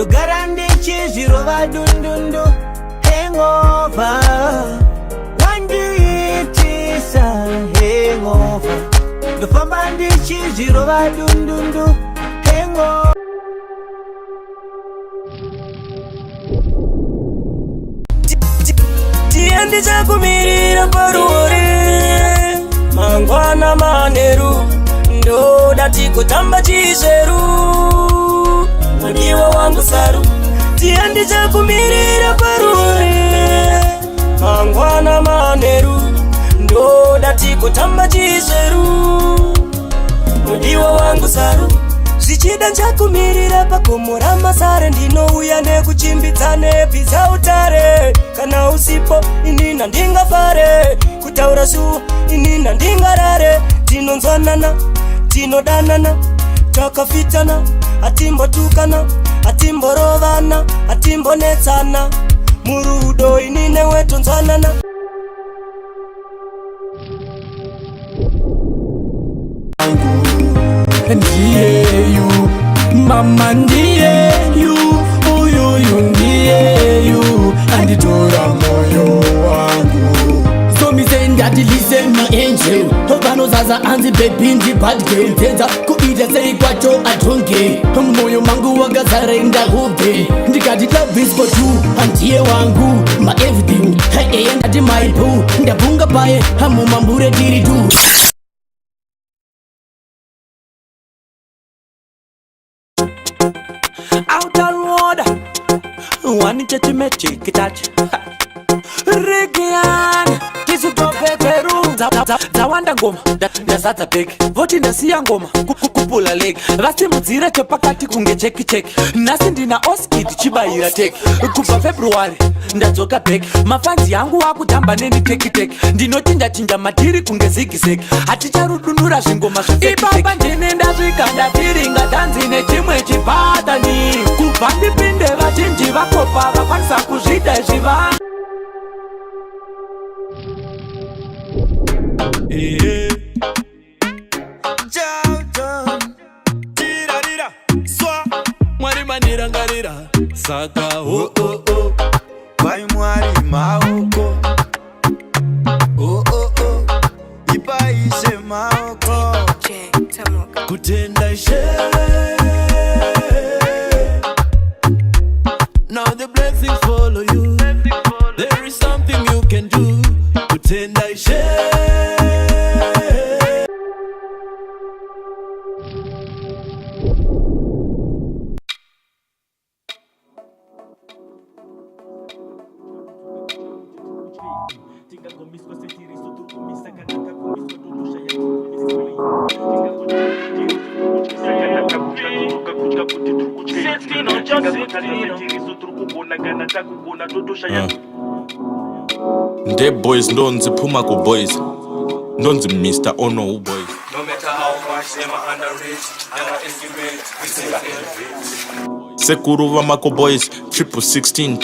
Dogarande chizirova dundundu hangover. Wandiitisa hangover. Dofambande chizirova dundundu hangover. Tiende chakumirira parure mangwana maneru ndo datikutamba chizeru mudiwa wangu saru. Tiende chakumirira parure mangwana maneru ndo datikutamba chizeru mudiwa wangu saru. Zichida nchakumirira pakomora masare ndinouya nekuchimbidzane pizza utare. Kana usipo inina ndingafare kutaura zuwa inina ndingarare. Tinonzwanana tinodanana takafitana atimbotukana atimborovana atimbonetsana murudo inine wetonzwanana. Ndiye yu mama ndiye yu uyuyu ndiye yu anditora moyo wangu. So me saying that listen my angel Topano zaza anzi baby ndi bad girl. Tenza kuita sei kwacho atonge moyo mangu wagazare ndahupe. Ndikati love is for you andiye wangu my everything. Hey andi my boo ndabunga paye hamu mambure diri tu. Outer road, one to me cheek touch. Regian, kisu tope peru. Zawanda ngoma, dasata peg. Voti nasiya ngoma, kukupula leg. Vasti muzira chepakati kunge cheki check. Nasi ndina oskid chibaira tek. Kupa February, ndadzoka peg. Mafanzi yangu wakutamba neni teki tek. Ndinochinja chinja matiri kunge zigizeg. Hachicharudunura zvingoma zvefeki tek. Ibaba ndine ndasvika ndatiringa danzi nechimwe chipatani. Kubva ndipinde vachinji vakopa vakwanisa kuzvida zviva. Mwari manirangarira saka oh oh oh vai mwari maoko oh oh oh ipaise maoko kutenda ishe. Now the blessings follow you. There is something you can do. Kutenda ishe. Nde boys ndonzi phuma ku boys ndonzi Mr. Ono u boys. No matter how much them are underage, our estimate we still elevate. Sekuru vamako boys 16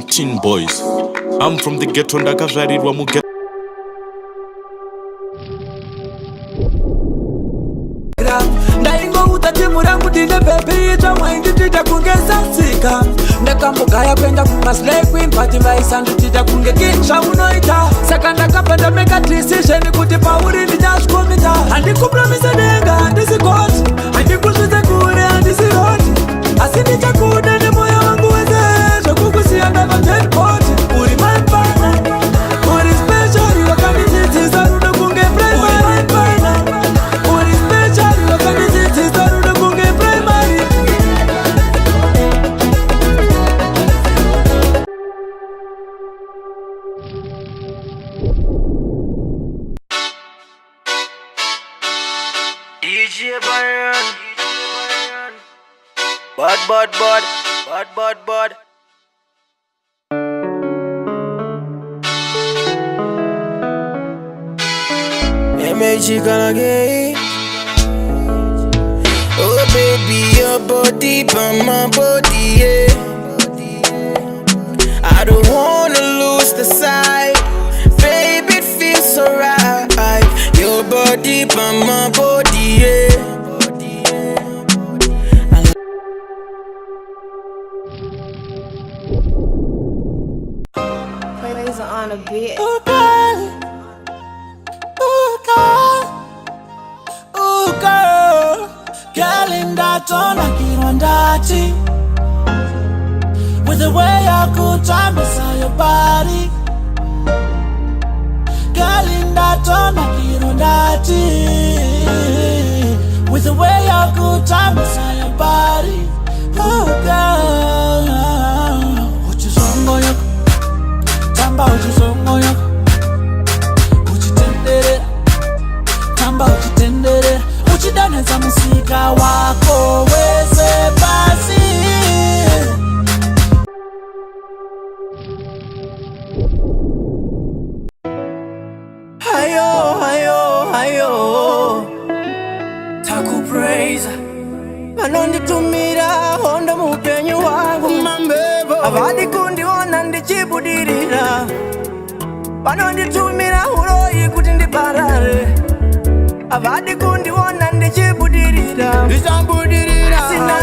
teen boys. I'm from the ghetto ndakazvarirwa mu ghetto. Ndaingouta timu rangu ndine baby itsva mwainditita kunge satsika. Ndakambogaya kuenda kumaslay queen but vaisanditita kunge king zvaunoita. Saka ndakabva ndameka decision kuti pauri ndichazvikomita. Handikupromise denga handisi god, handikusvitse kure handisi rod, asi ndichakuda nemoyo wangu wese. Zvokukusiya ndava deadbot. Uri my partner, uri special, wakandidzidzisa rudo kunge primary. Uri special, wakandidzidzisa rudo kunge primary. DJ Byron, bad. Gay. Oh baby, your body by my body, yeah. I don't wanna lose the sight. Baby, it feels so right. Your body by my body, yeah. on a bit. Ooh, girl. Ooh, girl. Ooh, girl. Girl in that on a kirondati. With the way I could time inside your body. Girl in that on a kirondati. With the way I could time inside your body. Oh, girl. Uchizongo yako. Tamba uchizongo yako. Uchitendere. Tamba uchitendere. Uchidaneza musika wako. Weze basi. Hayo, hayo, hayo Taku praise Manonditumira hondo mupenyu wangu Mambebo Avadi kundi ona ndichibudirira Manonditumira uroi kuti ndiparare Avadi kundi ona ndichibudirira Ndichambudirira Sina